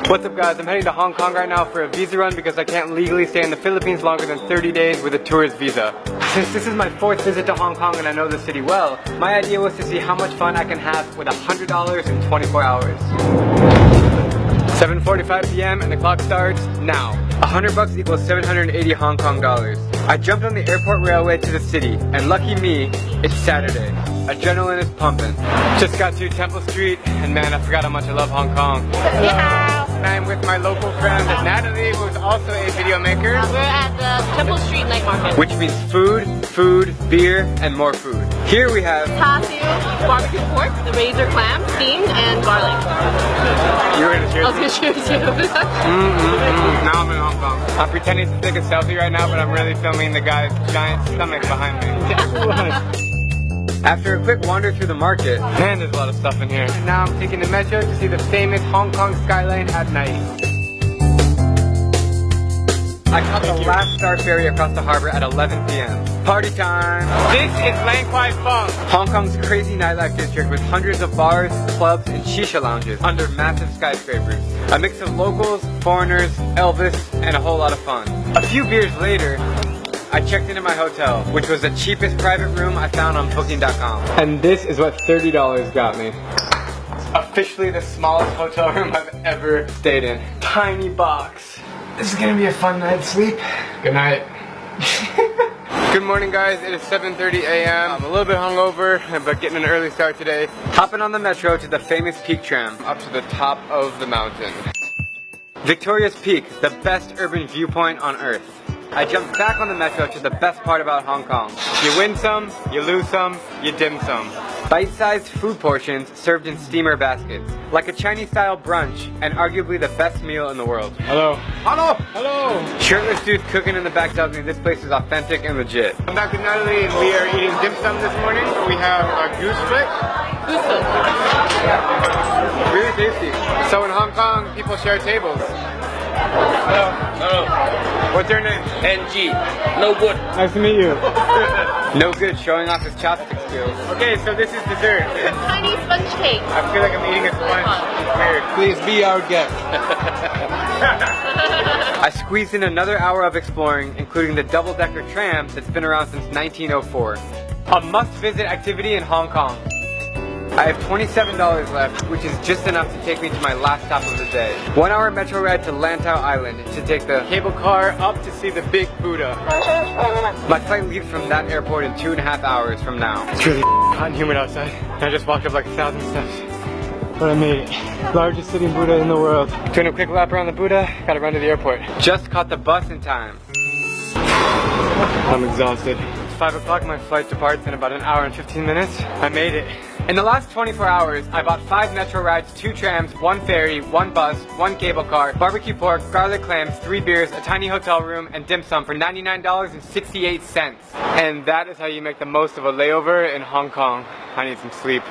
What's up guys, I'm heading to Hong Kong right now for a visa run because I can't legally stay in the Philippines longer than 30 days with a tourist visa. Since this is my 4th visit to Hong Kong and I know the city well, my idea was to see how much fun I can have with $100 in 24 hours. 7:45 p.m. and the clock starts now. $100 equals 780 Hong Kong dollars. I jumped on the airport railway to the city, and lucky me, it's Saturday. Adrenaline is pumping. Just got to Temple Street, and man, I forgot how much I love Hong Kong. Yeah. I'm with my local friend Natalie, who's also a video maker. We're at the Temple Street Night Market. Which means food, beer, and more food. Here we have Tassu, barbecue pork, the razor clam, steamed, and garlic. You were gonna cheers? I was gonna cheers you. Now I'm in Hong Kong. I'm pretending to take a selfie right now, but I'm really filming the guy's giant stomach behind me. After a quick wander through the market, man, there's a lot of stuff in here. And now I'm taking the metro to see the famous Hong Kong skyline at night. I caught the last Star Ferry across the harbor at 11 p.m. Party time! This is Lang Kwai Fong, Hong Kong's crazy nightlife district with hundreds of bars, clubs, and shisha lounges under massive skyscrapers. A mix of locals, foreigners, Elvis, and a whole lot of fun. A few beers later, I checked into my hotel, which was the cheapest private room I found on Booking.com. And this is what $30 got me. It's officially the smallest hotel room I've ever stayed in. Tiny box. This is gonna be a fun night's sleep. Good night. Good morning guys, it is 7:30 a.m. I'm a little bit hungover, but getting an early start today. Hopping on the metro to the famous Peak Tram, up to the top of the mountain. Victoria's Peak, the best urban viewpoint on earth. I jumped back on the metro to the best part about Hong Kong. You win some, you lose some, you dim some. Bite-sized food portions served in steamer baskets. Like a Chinese-style brunch, and arguably the best meal in the world. Hello. Hello. Hello. Shirtless dude cooking in the back tells me this place is authentic and legit. I'm back with Natalie and we are eating dim sum this morning. We have a goose foot. Goose foot. Really tasty. So in Hong Kong, people share tables. Hello. Hello. What's your name? NG. No good. Nice to meet you. No good, showing off his chopstick skills. Okay, so this is dessert. Tiny sponge cake. I feel like I'm eating a sponge. It's weird. Please be our guest. I squeezed in another hour of exploring, including the double-decker tram that's been around since 1904. A must-visit activity in Hong Kong. I have $27 left, which is just enough to take me to my last stop of the day. 1 hour metro ride to Lantau Island to take the cable car up to see the big Buddha. My flight leaves from that airport in 2.5 hours from now. It's really hot and humid outside. I just walked up like 1,000 steps. But I made it. Largest sitting Buddha in the world. Doing a quick lap around the Buddha, gotta run to the airport. Just caught the bus in time. I'm exhausted. It's 5 o'clock, my flight departs in about 1 hour and 15 minutes. I made it. In the last 24 hours, I bought 5 metro rides, 2 trams, 1 ferry, 1 bus, 1 cable car, barbecue pork, garlic clams, 3 beers, a tiny hotel room, and dim sum for $99.68. And that is how you make the most of a layover in Hong Kong. I need some sleep.